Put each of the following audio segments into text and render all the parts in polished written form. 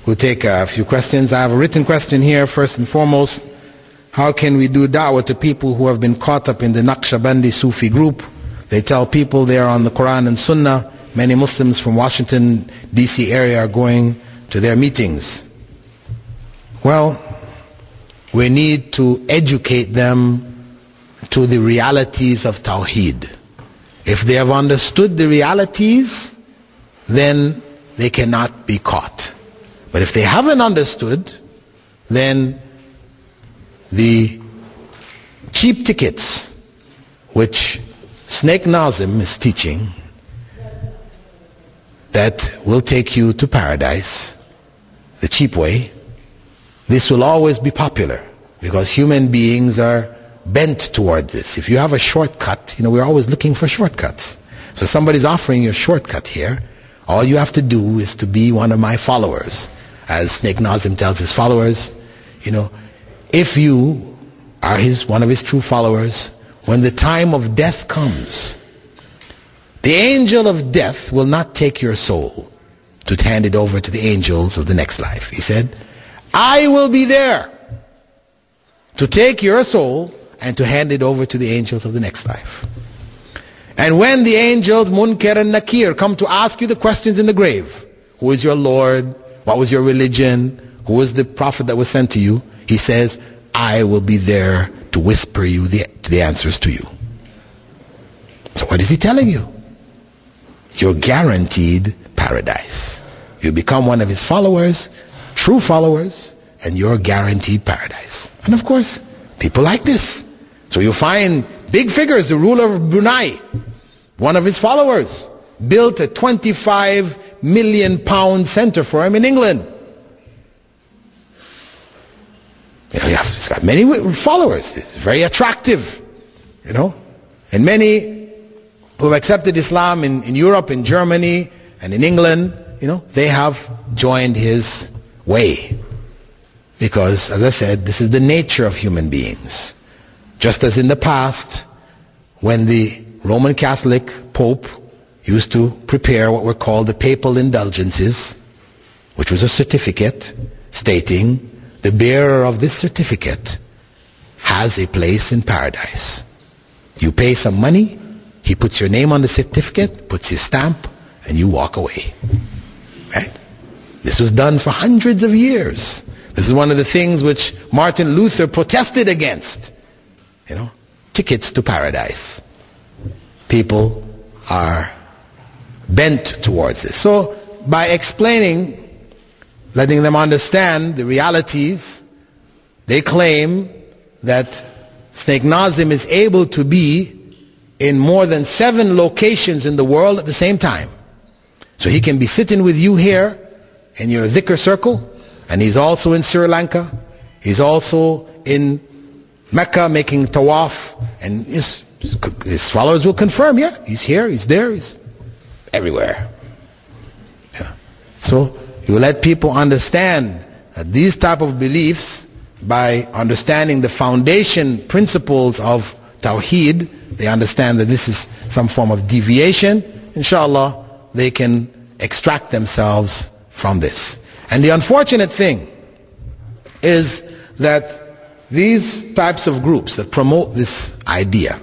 We'll take a few questions. I have a written question here. First and foremost, how can we do da'wah to people who have been caught up in the Naqshbandi Sufi group? They tell people they are on the Qur'an and Sunnah. Many Muslims from Washington, D.C. area are going to their meetings. Well, we need to educate them to the realities of Tawheed. If they have understood the realities, then they cannot be caught. But if they haven't understood, then the cheap tickets, which Snake Nazim is teaching, that will take you to paradise, the cheap way, this will always be popular because human beings are bent toward this. If you have a shortcut, we're always looking for shortcuts. So somebody's offering you a shortcut here. All you have to do is to be one of my followers. As Snake Nazim tells his followers, if you are one of his true followers, when the time of death comes, the angel of death will not take your soul to hand it over to the angels of the next life. He said, I will be there to take your soul and to hand it over to the angels of the next life. And when the angels, Munkar and Nakir, come to ask you the questions in the grave, who is your Lord? What was your religion? Who was the prophet that was sent to you? He says, I will be there to whisper you the answers to you. So what is he telling you? You're guaranteed paradise. You become one of his followers, true followers, and you're guaranteed paradise. And of course, people like this. So you find big figures. The ruler of Brunei, one of his followers, built a 25 million pound center for him in England. He's got many followers. It's very attractive, And many who have accepted Islam in Europe, in Germany, and in England, they have joined his way. Because, as I said, this is the nature of human beings. Just as in the past, when the Roman Catholic Pope used to prepare what were called the papal indulgences, which was a certificate stating the bearer of this certificate has a place in paradise. You pay some money, he puts your name on the certificate, puts his stamp, and you walk away. Right? This was done for hundreds of years. This is one of the things which Martin Luther protested against. Tickets to paradise. People are bent towards this. So by explaining, letting them understand the realities, they claim that Snake Nazim is able to be in more than 7 locations in the world at the same time. So he can be sitting with you here in your dhikr circle, and he's also in Sri Lanka, he's also in Mecca making tawaf, and his followers will confirm, he's here, he's there, he's everywhere. So you let people understand that these type of beliefs, by understanding the foundation principles of Tawheed, they understand that this is some form of deviation. Inshallah, they can extract themselves from this. And the unfortunate thing is that these types of groups that promote this idea,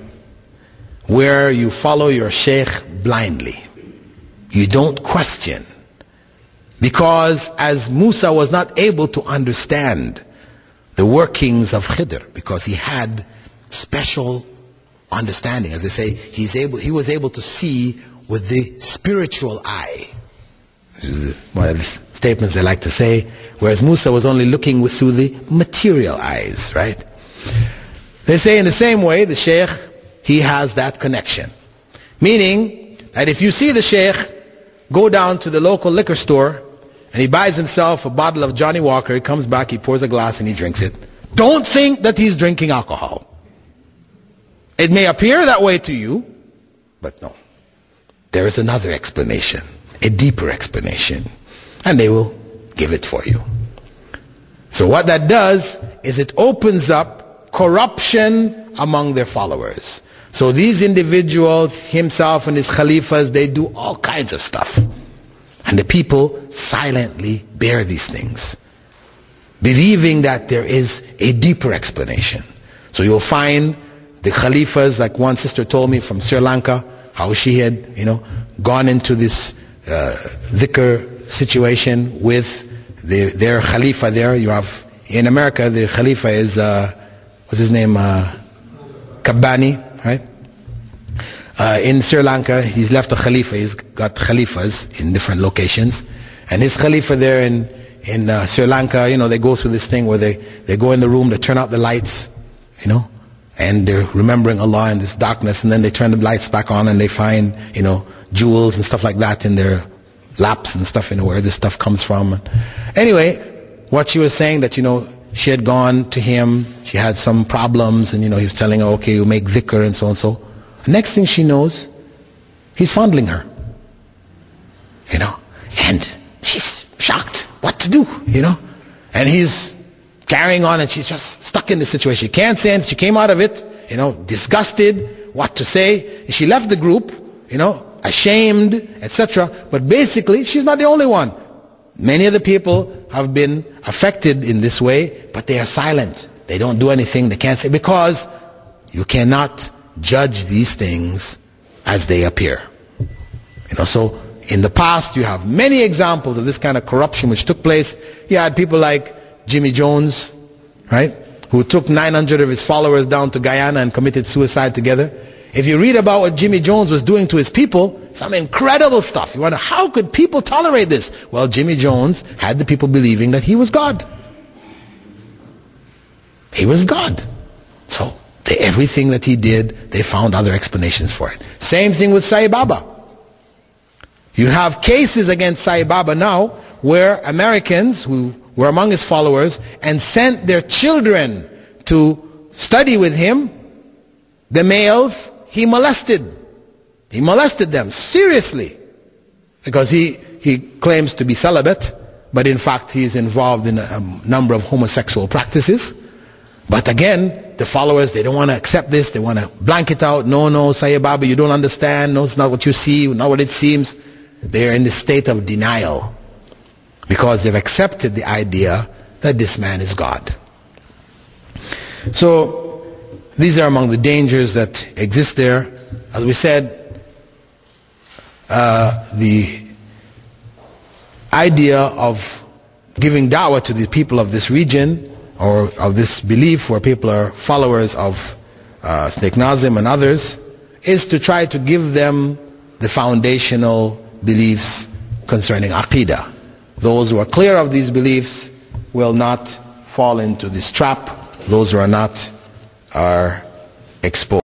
where you follow your sheikh blindly, you don't question, because as Musa was not able to understand the workings of Khidr, because he had special understanding, as they say, he was able to see with the spiritual eye. This is one of the statements they like to say, whereas Musa was only looking through the material eyes, right? They say in the same way, the sheikh, he has that connection. Meaning that if you see the sheikh go down to the local liquor store and he buys himself a bottle of Johnny Walker, he comes back, he pours a glass and he drinks it, don't think that he's drinking alcohol. It may appear that way to you, but no. There is another explanation, a deeper explanation, and they will give it for you. So what that does is it opens up corruption among their followers. So these individuals, himself and his khalifas, they do all kinds of stuff. And the people silently bear these things, believing that there is a deeper explanation. So you'll find the Khalifas, like one sister told me from Sri Lanka, how she had, gone into this dhikr situation with their Khalifa there. You have, in America, the Khalifa is, what's his name, Kabbani, right? In Sri Lanka, he's left a Khalifa, he's got Khalifas in different locations. And his Khalifa there in Sri Lanka, they go through this thing where they go in the room, they turn out the lights, and they're remembering Allah in this darkness, and then they turn the lights back on and they find, jewels and stuff like that in their laps and stuff, where this stuff comes from. Anyway, what she was saying that, she had gone to him, she had some problems, and he was telling her, okay, you make dhikr and so and so. Next thing she knows, he's fondling her, and she's shocked what to do, and he's carrying on, and she's just stuck in the situation. She can't say anything. She came out of it, disgusted, what to say. She left the group, ashamed, etc. But basically, she's not the only one. Many of the people have been affected in this way, but they are silent. They don't do anything. They can't say, because you cannot judge these things as they appear. So in the past, you have many examples of this kind of corruption which took place. You had people like Jimmy Jones, right, who took 900 of his followers down to Guyana and committed suicide together. If you read about what Jimmy Jones was doing to his people, some incredible stuff. You wonder, how could people tolerate this? Well, Jimmy Jones had the people believing that he was God. He was God. So everything that he did, they found other explanations for it. Same thing with Sai Baba. You have cases against Sai Baba now where Americans who were among his followers and sent their children to study with him, the males, he molested them seriously, because he claims to be celibate, but in fact he is involved in a number of homosexual practices. But again, the followers, they don't want to accept this. They want to blank it out. No, Sai Baba, you don't understand. No, it's not what you see, not what it seems. They are in the state of denial because they've accepted the idea that this man is God. So these are among the dangers that exist there. As we said, the idea of giving da'wah to the people of this region, or of this belief where people are followers of Sheikh Nazim and others, is to try to give them the foundational beliefs concerning Aqidah. Those who are clear of these beliefs will not fall into this trap. Those who are not are exposed.